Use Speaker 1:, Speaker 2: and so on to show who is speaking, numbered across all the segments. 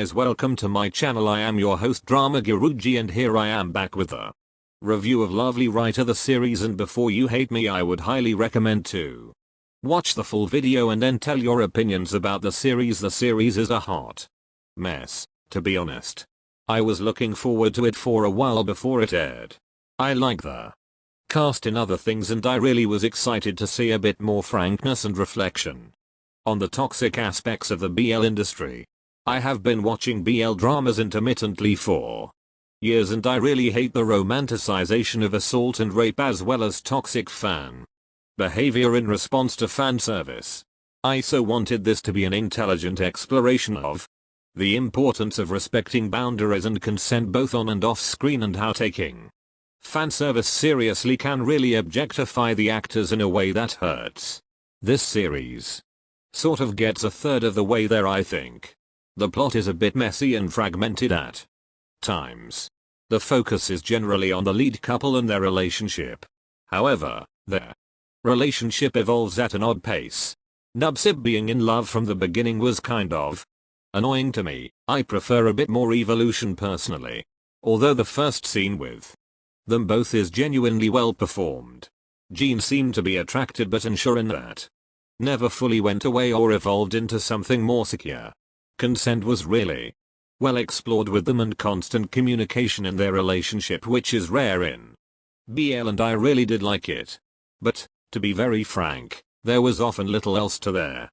Speaker 1: guys, welcome to my channel. I am your host Drama Guruji, and here I am back with a review of Lovely Writer the series. And before you hate me, I would highly recommend to watch the full video and then tell your opinions about the series. The series is a hot mess, to be honest. I was looking forward to it for a while before it aired. I like the cast in other things, and I really was excited to see a bit more frankness and reflection on the toxic aspects of the BL industry. I have been watching BL dramas intermittently for years, and I really hate the romanticization of assault and rape as well as toxic fan behavior in response to fan service. I so wanted this to be an intelligent exploration of the importance of respecting boundaries and consent both on and off screen, and how taking fan service seriously can really objectify the actors in a way that hurts. This series sort of gets a third of the way there, I think. The plot is a bit messy and fragmented at times. The focus is generally on the lead couple and their relationship. However, their relationship evolves at an odd pace. Nubsib being in love from the beginning was kind of annoying to me. I prefer a bit more evolution personally. Although the first scene with them both is genuinely well performed. Jean seemed to be attracted but unsure, in that never fully went away or evolved into something more secure. Consent was really well explored with them, and constant communication in their relationship, which is rare in BL, and I really did like it. But, to be very frank, there was often little else to their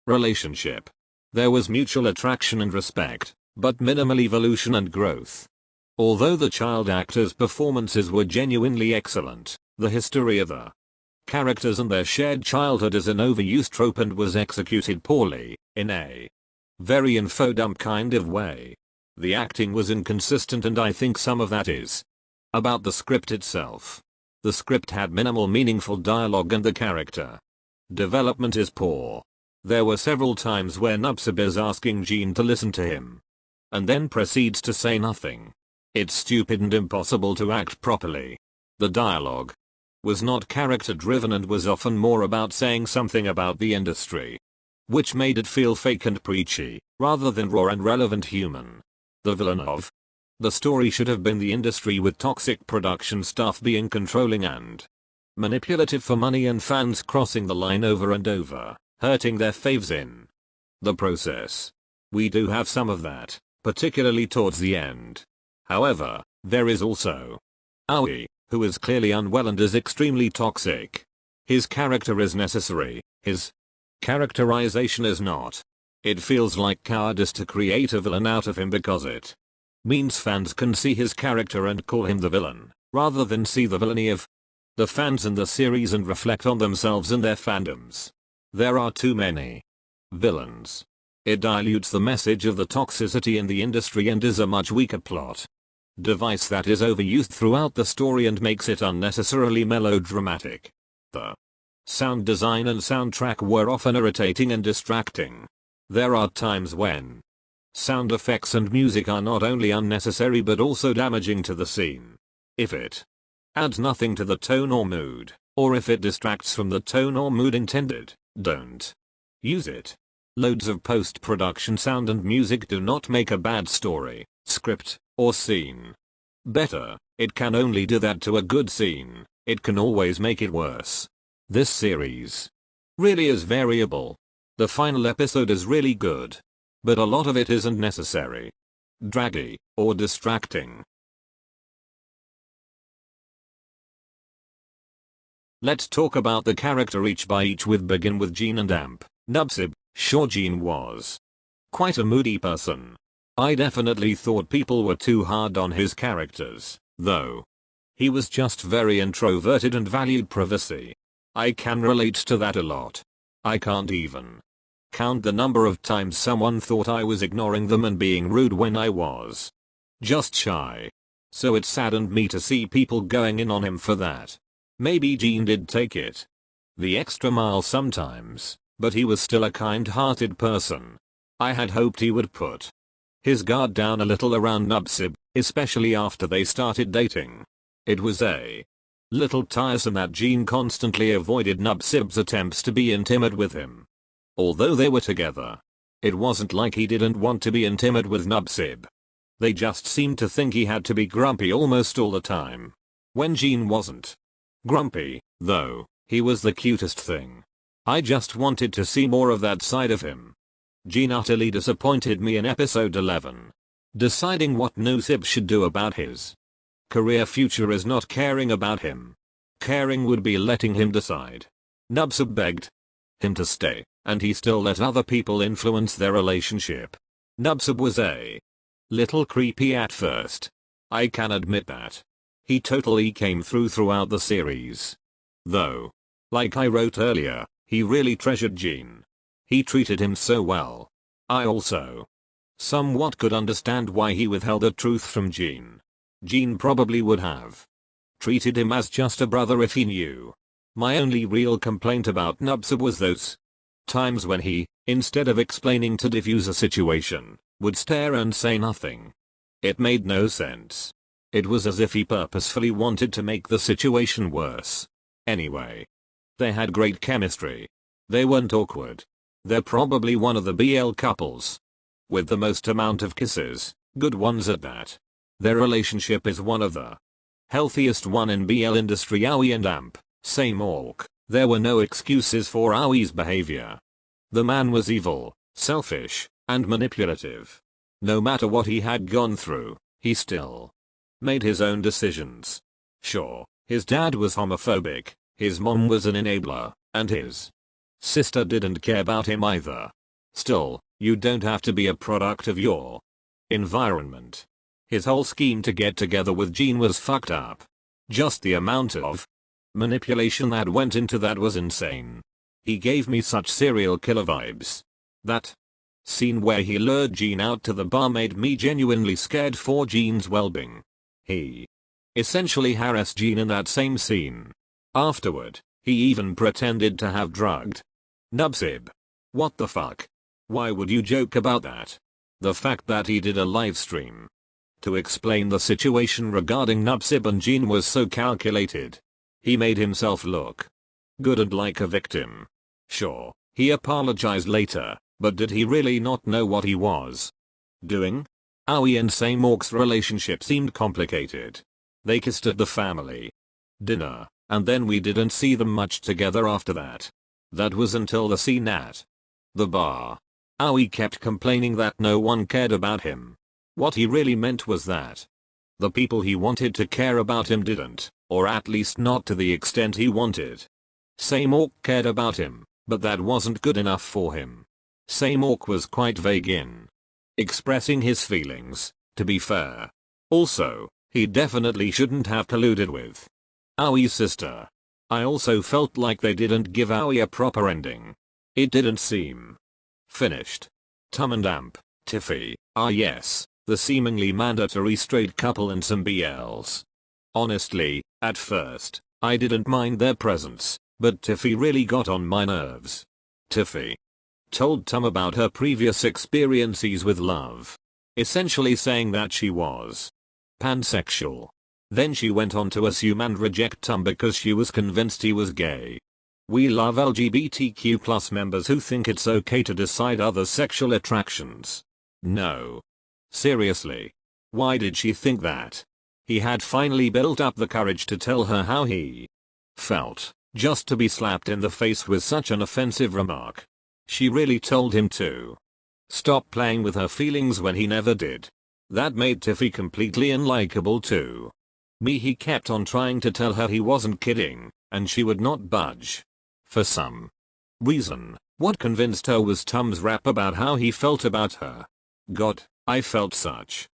Speaker 1: relationship. There was mutual attraction and respect, but minimal evolution and growth. Although the child actors' performances were genuinely excellent, the history of the characters and their shared childhood is an overused trope and was executed poorly, in a very info dump kind of way. The acting was inconsistent, and I think some of that is about the script itself. The script had minimal meaningful dialogue and the character development is poor. There were several times where Nubsib is asking Jean to listen to him and then proceeds to say nothing. It's stupid and impossible to act properly. The dialogue was not character driven and was often more about saying something about the industry, which made it feel fake and preachy, rather than raw and relevant human. The villain of the story should have been the industry, with toxic production staff being controlling and manipulative for money, and fans crossing the line over and over, hurting their faves in the process. We do have some of that, particularly towards the end. However, there is also Aoi, who is clearly unwell and is extremely toxic. His character is necessary, his characterization is not. It feels like cowardice to create a villain out of him because it means fans can see his character and call him the villain, rather than see the villainy of the fans in the series and reflect on themselves and their fandoms. There are too many villains. It dilutes the message of the toxicity in the industry and is a much weaker plot device that is overused throughout the story and makes it unnecessarily melodramatic. The sound design and soundtrack were often irritating and distracting. There are times when sound effects and music are not only unnecessary but also damaging to the scene. If it adds nothing to the tone or mood, or if it distracts from the tone or mood intended, don't use it. Loads of post-production sound and music do not make a bad story, script, or scene better. It can only do that to a good scene. It can always make it worse. This series really is variable. The final episode is really good, but a lot of it isn't necessary, draggy, or distracting. Let's talk about the character each by each, with begin with Jean and Amp. Nubsib. Sure, Jean was quite a moody person. I definitely thought people were too hard on his characters, though. He was just very introverted and valued privacy. I can relate to that a lot. I can't even count the number of times someone thought I was ignoring them and being rude when I was just shy. So it saddened me to see people going in on him for that. Maybe Jean did take it the extra mile sometimes, but he was still a kind-hearted person. I had hoped he would put his guard down a little around Nubsib, especially after they started dating. It was a little tiresome that Jean constantly avoided Nubsib's attempts to be intimate with him, although they were together. It wasn't like he didn't want to be intimate with Nubsib. They just seemed to think he had to be grumpy almost all the time. When Jean wasn't grumpy, though, he was the cutest thing. I just wanted to see more of that side of him. Jean utterly disappointed me in episode 11. Deciding what Nubsib should do about his career future is not caring about him. Caring would be letting him decide. Nubsib begged him to stay, and he still let other people influence their relationship. Nubsib was a little creepy at first. I can admit that. He totally came throughout the series. Though, like I wrote earlier, he really treasured Jean. He treated him so well. I also somewhat could understand why he withheld the truth from Jean. Jean probably would have treated him as just a brother if he knew. My only real complaint about Nubsib was those times when he, instead of explaining to diffuse a situation, would stare and say nothing. It made no sense. It was as if he purposefully wanted to make the situation worse. Anyway, they had great chemistry. They weren't awkward. They're probably one of the BL couples with the most amount of kisses, good ones at that. Their relationship is one of the healthiest one in BL industry. Aoi and Amp, same orc. There were no excuses for Aoi's behavior. The man was evil, selfish, and manipulative. No matter what he had gone through, he still made his own decisions. Sure, his dad was homophobic, his mom was an enabler, and his sister didn't care about him either. Still, you don't have to be a product of your environment. His whole scheme to get together with Jean was fucked up. Just the amount of manipulation that went into that was insane. He gave me such serial killer vibes. That scene where he lured Jean out to the bar made me genuinely scared for Jean's well-being. He essentially harassed Jean in that same scene. Afterward, he even pretended to have drugged Nubsib. What the fuck? Why would you joke about that? The fact that he did a live stream to explain the situation regarding Nubsib and Jean was so calculated. He made himself look good and like a victim. Sure, he apologized later, but did he really not know what he was doing? Aoi and Samork's relationship seemed complicated. They kissed at the family dinner, and then we didn't see them much together after that. That was until the scene at the bar. Aoi kept complaining that no one cared about him. What he really meant was that the people he wanted to care about him didn't, or at least not to the extent he wanted. Samork cared about him, but that wasn't good enough for him. Samork was quite vague in expressing his feelings, to be fair. Also, he definitely shouldn't have colluded with Aoi's sister. I also felt like they didn't give Aoi a proper ending. It didn't seem finished. Tum and Amp, Tiffy, yes, the seemingly mandatory straight couple and some BLs. Honestly, at first, I didn't mind their presence, but Tiffy really got on my nerves. Tiffy told Tum about her previous experiences with love, essentially saying that she was pansexual. Then she went on to assume and reject Tum because she was convinced he was gay. We love LGBTQ+ members who think it's okay to decide other sexual attractions. No. Seriously. Why did she think that? He had finally built up the courage to tell her how he felt, just to be slapped in the face with such an offensive remark. She really told him to stop playing with her feelings when he never did. That made Tiffy completely unlikable too. He kept on trying to tell her he wasn't kidding, and she would not budge. For some reason, what convinced her was Tum's rap about how he felt about her. God, I felt such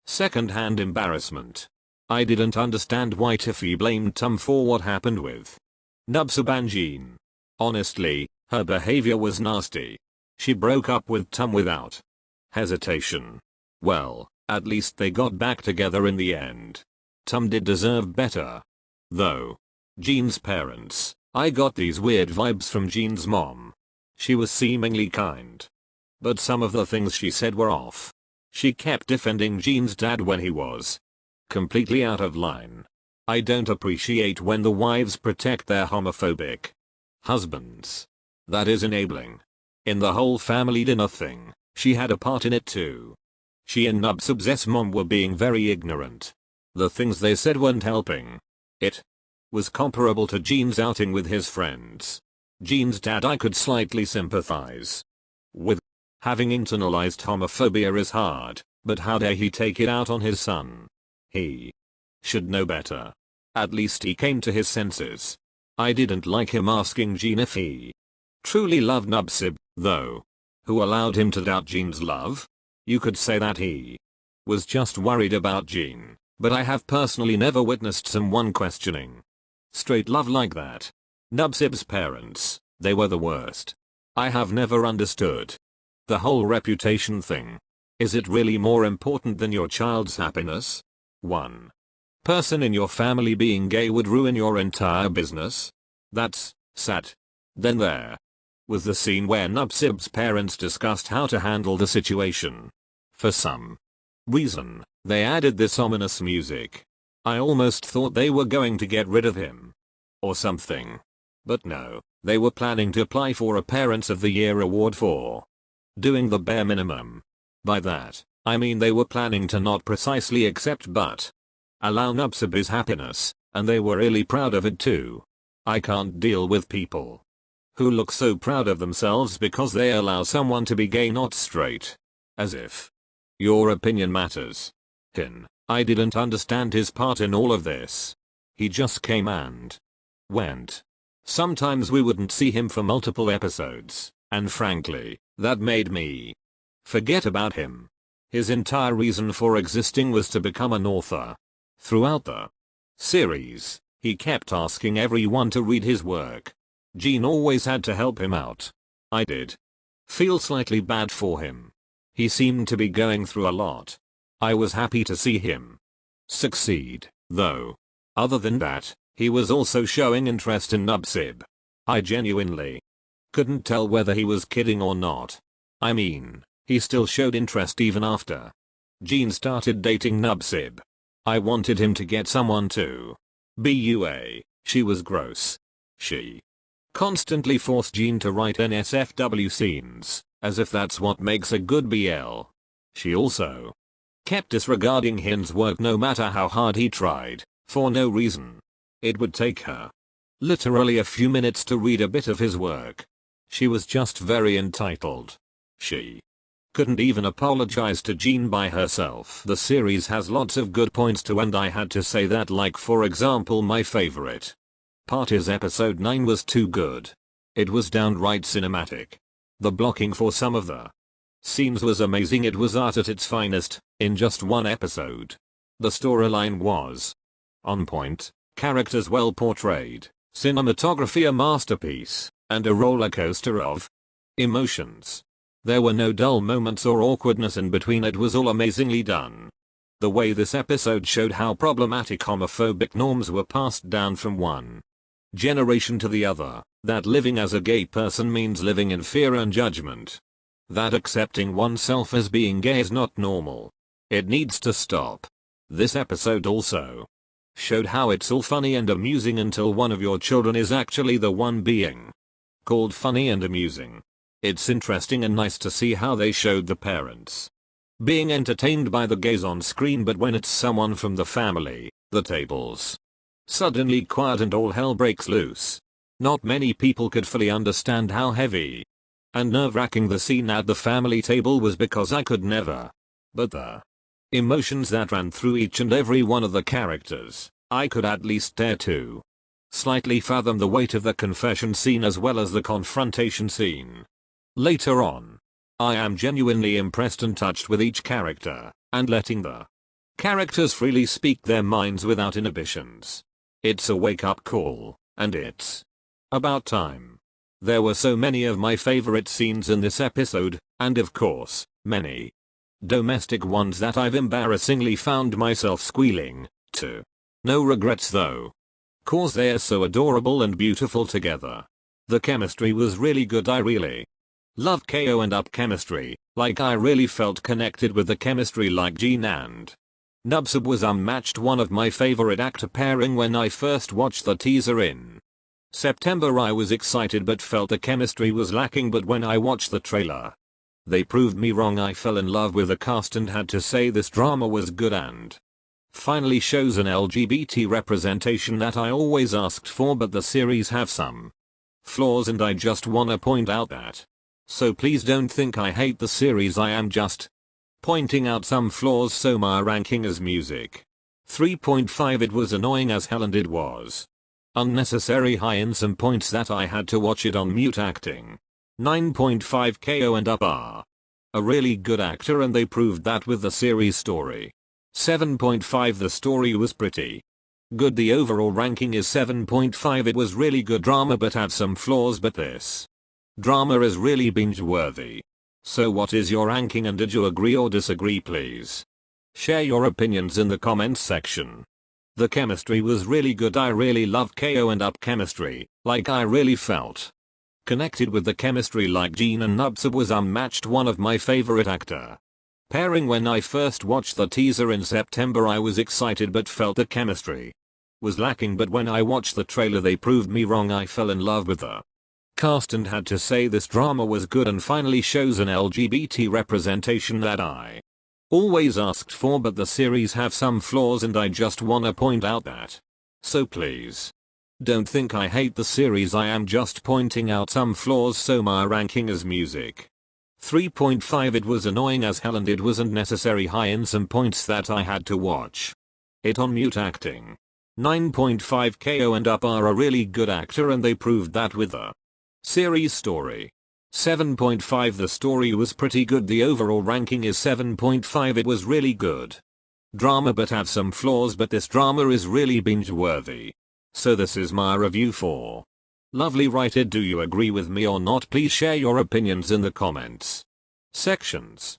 Speaker 1: second-hand embarrassment. I didn't understand why Tiffy blamed Tum for what happened with Nubsib and Jean. Honestly, her behavior was nasty. She broke up with Tum without hesitation. Well, at least they got back together in the end. Tum did deserve better. Though. Jean's parents, I got these weird vibes from Jean's mom. She was seemingly kind, but some of the things she said were off. She kept defending Jean's dad when he was completely out of line. I don't appreciate when the wives protect their homophobic husbands. That is enabling. In the whole family dinner thing, She had a part in it too. She and Nubsub's mom were being very ignorant. The things they said weren't helping. It was comparable to Gene's outing with his friends. Gene's dad I could slightly sympathize with. Having internalized homophobia is hard, but how dare he take it out on his son? He should know better. At least he came to his senses. I didn't like him asking Gene if he truly loved Nubsub, though. Who allowed him to doubt Gene's love? You could say that he was just worried about Gene, but I have personally never witnessed someone questioning straight love like that. Nubsub's parents, they were the worst. I have never understood the whole reputation thing. Is it really more important than your child's happiness? One person in your family being gay would ruin your entire business? That's sad. Then there was the scene where Nubsub's parents discussed how to handle the situation. For some reason, they added this ominous music. I almost thought they were going to get rid of him or something. But no, they were planning to apply for a Parents of the Year award for doing the bare minimum. By that, I mean they were planning to not precisely accept but allow Nubsub his happiness, and they were really proud of it too. I can't deal with people who look so proud of themselves because they allow someone to be gay not straight. As if your opinion matters. I didn't understand his part in all of this. He just came and went. Sometimes we wouldn't see him for multiple episodes, and frankly, that made me forget about him. His entire reason for existing was to become an author. Throughout the series, he kept asking everyone to read his work. Gene always had to help him out. I did feel slightly bad for him. He seemed to be going through a lot. I was happy to see him succeed, though. Other than that, he was also showing interest in Nubsub. I genuinely couldn't tell whether he was kidding or not. I mean, he still showed interest even after Gene started dating Nubsub. I wanted him to get someone to BUA. She was gross. She constantly forced Gene to write NSFW scenes, as if that's what makes a good BL. She also kept disregarding Hin's work no matter how hard he tried, for no reason. It would take her literally a few minutes to read a bit of his work. She was just very entitled. She couldn't even apologize to Gene by herself. The series has lots of good points too, and I had to say that, like for example my favorite part is episode 9 was too good. It was downright cinematic. The blocking for some of the scenes was amazing. It was art at its finest, in just one episode. The storyline was on point, characters well portrayed, cinematography a masterpiece, and a roller coaster of emotions. There were no dull moments or awkwardness in between. It was all amazingly done. The way this episode showed how problematic homophobic norms were passed down from one generation to the other, that living as a gay person means living in fear and judgment. That accepting oneself as being gay is not normal. It needs to stop. This episode also showed how it's all funny and amusing until one of your children is actually the one being called funny and amusing. It's interesting and nice to see how they showed the parents being entertained by the gays on screen, but when it's someone from the family, the tables suddenly quiet and all hell breaks loose. Not many people could fully understand how heavy and nerve-wracking the scene at the family table was, because I could never. But the emotions that ran through each and every one of the characters, I could at least dare to slightly fathom the weight of the confession scene as well as the confrontation scene. Later on, I am genuinely impressed and touched with each character, and letting the characters freely speak their minds without inhibitions. It's a wake-up call, and it's about time. There were so many of my favorite scenes in this episode, and of course, many domestic ones that I've embarrassingly found myself squealing to. No regrets though. 'Cause they're so adorable and beautiful together. The chemistry was really good. I really loved KO and Up chemistry, like I really felt connected with the chemistry like Gene and Nubsub was unmatched. One of my favorite actor pairing. When I first watched the teaser in September I was excited but felt the chemistry was lacking, but when I watched the trailer They proved me wrong. I fell in love with the cast and had to say this drama was good and finally shows an LGBT representation that I always asked for, but the series have some flaws and I just wanna point out that. So please don't think I hate the series, I am just pointing out some flaws. So my ranking is music 3.5. It was annoying as hell and it was unnecessary high in some points that I had to watch it on mute. Acting 9.5. KO and Up are a really good actor and they proved that with the series story. 7.5. The story was pretty good. The overall ranking is 7.5. It was really good drama but had some flaws, but this drama is really binge worthy. So what is your ranking and did you agree or disagree? Please share your opinions in the comments section. The chemistry was really good. I really loved KO and Up chemistry, like I really felt connected with the chemistry. Like Jin and Nubsub was unmatched, one of my favorite actor pairing. When I first watched the teaser in September I was excited but felt the chemistry was lacking, but when I watched the trailer they proved me wrong. I fell in love with the cast and had to say this drama was good and finally shows an LGBT representation that I always asked for, but the series have some flaws and I just wanna point out that. So please don't think I hate the series, I am just pointing out some flaws. So my ranking is music 3.5. It was annoying as hell and it wasn't necessary high in some points that I had to watch it on mute. Acting 9.5. KO and Up are a really good actor and they proved that with the series story. 7.5. The story was pretty good. The overall ranking is 7.5. It was really good drama but had some flaws, but this drama is really binge worthy. So this is my review for Lovely Writer. Do you agree with me or not? Please share your opinions in the comments sections.